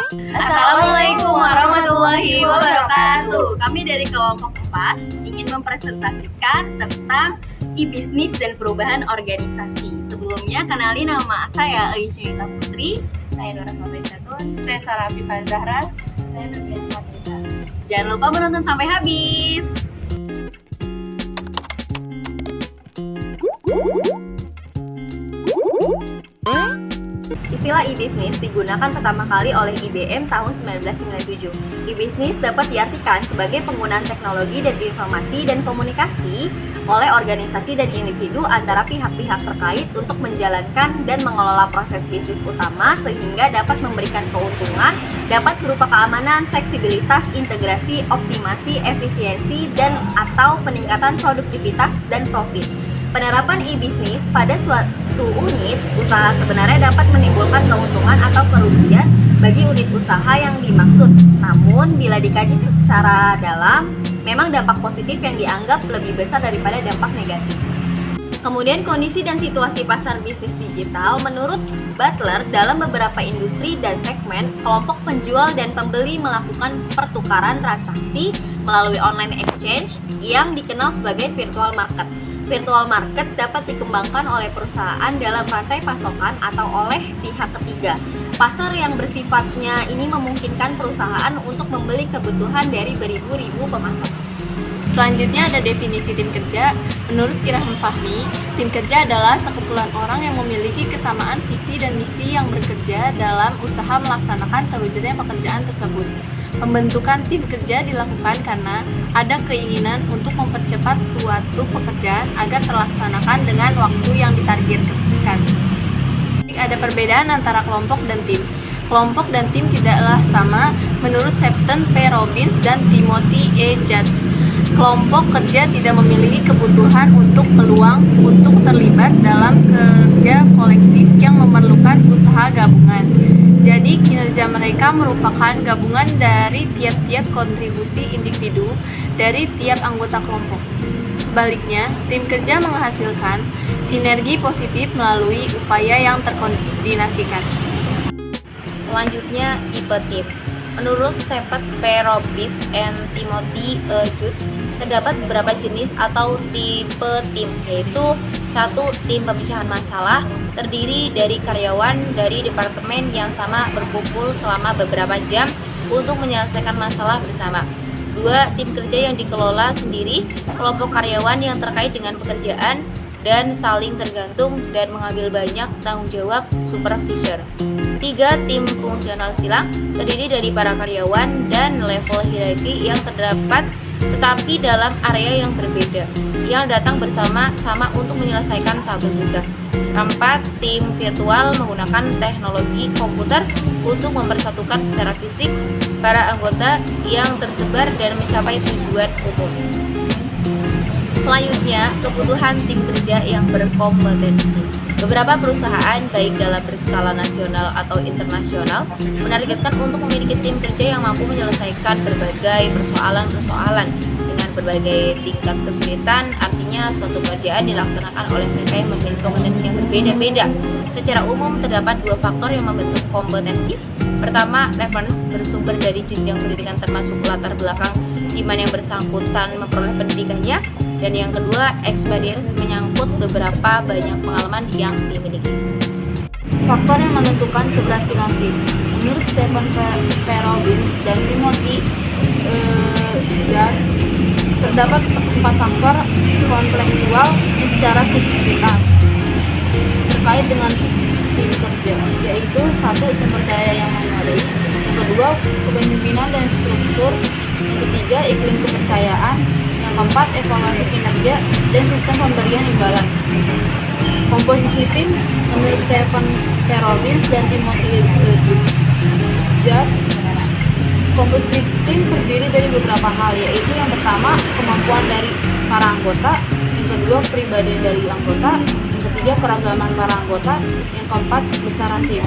Assalamualaikum warahmatullahi wabarakatuh. Kami dari kelompok 4 ingin mempresentasikan tentang e-bisnis dan perubahan organisasi. Sebelumnya, kenalin nama saya Aisyunita Putri. Saya Nora Fabaizatun. Saya Sarah Afifah Zahra. Saya Nurbiat Fatita. Jangan lupa menonton sampai habis. Istilah e-bisnis digunakan pertama kali oleh IBM tahun 1997. E-bisnis dapat diartikan sebagai penggunaan teknologi dan informasi dan komunikasi oleh organisasi dan individu antara pihak-pihak terkait untuk menjalankan dan mengelola proses bisnis utama sehingga dapat memberikan keuntungan, dapat berupa keamanan, fleksibilitas, integrasi, optimasi, efisiensi, dan atau peningkatan produktivitas dan profit. Penerapan e-bisnis pada suatu unit usaha sebenarnya dapat menimbulkan keuntungan atau kerugian bagi unit usaha yang dimaksud. Namun, bila dikaji secara dalam, memang dampak positif yang dianggap lebih besar daripada dampak negatif. Kemudian kondisi dan situasi pasar bisnis digital menurut Butler dalam beberapa industri dan segmen, kelompok penjual dan pembeli melakukan pertukaran transaksi melalui online exchange yang dikenal sebagai virtual market. Virtual market dapat dikembangkan oleh perusahaan dalam rantai pasokan atau oleh pihak ketiga. Pasar yang bersifatnya ini memungkinkan perusahaan untuk membeli kebutuhan dari beribu-ribu pemasok. Selanjutnya ada definisi tim kerja. Menurut Irham Fahmi, tim kerja adalah sekumpulan orang yang memiliki kesamaan visi dan misi yang bekerja dalam usaha melaksanakan terwujudnya pekerjaan tersebut. Pembentukan tim kerja dilakukan karena ada keinginan untuk mempercepat suatu pekerjaan agar terlaksanakan dengan waktu yang ditargetkan. Ada perbedaan antara kelompok dan tim. Kelompok dan tim tidaklah sama menurut Septon P. Robbins dan Timothy E. Judge. Kelompok kerja tidak memiliki kebutuhan untuk peluang untuk terlibat dalam kerja kolektif yang memerlukan usaha gabungan. Jadi kinerja mereka merupakan gabungan dari tiap-tiap kontribusi individu dari tiap anggota kelompok. Sebaliknya, tim kerja menghasilkan sinergi positif melalui upaya yang terkoordinasikan. Selanjutnya, tipe tim. Menurut Stephen P. Robbins and Timothy E. Judge, terdapat beberapa jenis atau tipe tim, yaitu 1. Tim pemecahan masalah, terdiri dari karyawan dari departemen yang sama berkumpul selama beberapa jam untuk menyelesaikan masalah bersama. 2. Tim kerja yang dikelola sendiri, kelompok karyawan yang terkait dengan pekerjaan dan saling tergantung dan mengambil banyak tanggung jawab supervisor. 3. Tim fungsional silang, terdiri dari para karyawan dan level hierarki yang terdapat tetapi dalam area yang berbeda, yang datang bersama-sama untuk menyelesaikan satu tugas. 4. Tim virtual menggunakan teknologi komputer untuk mempersatukan secara fisik para anggota yang tersebar dan mencapai tujuan umum. Selanjutnya, kebutuhan tim kerja yang berkompetensi. Beberapa perusahaan, baik dalam berskala nasional atau internasional, menargetkan untuk memiliki tim kerja yang mampu menyelesaikan berbagai persoalan-persoalan dengan berbagai tingkat kesulitan. Artinya, suatu pekerjaan dilaksanakan oleh mereka yang memiliki kompetensi yang berbeda-beda. Secara umum, terdapat 2 faktor yang membentuk kompetensi. Pertama, reference bersumber dari jenjang pendidikan termasuk latar belakang di mana yang bersangkutan memperoleh pendidikannya. Dan yang kedua, experience menyangkut beberapa banyak pengalaman yang dimiliki. Faktor yang menentukan keberhasilan tim. Menurut Stephen P. Robbins dan Timothy Judge, terdapat 4 faktor kontekstual secara signifikan terkait dengan tim kerja, yaitu 1. Sumber daya yang memadai, yang kedua kepemimpinan dan struktur, yang ketiga iklim kepercayaan, yang keempat evaluasi kinerja dan sistem pemberian imbalan. Komposisi tim menurut Stephen P. Robbins dan Timothy Judge, komposisi tim terdiri dari beberapa hal, yaitu yang pertama kemampuan dari para anggota, yang kedua pribadi dari anggota, yang ketiga keragaman para anggota, yang keempat besaran tim.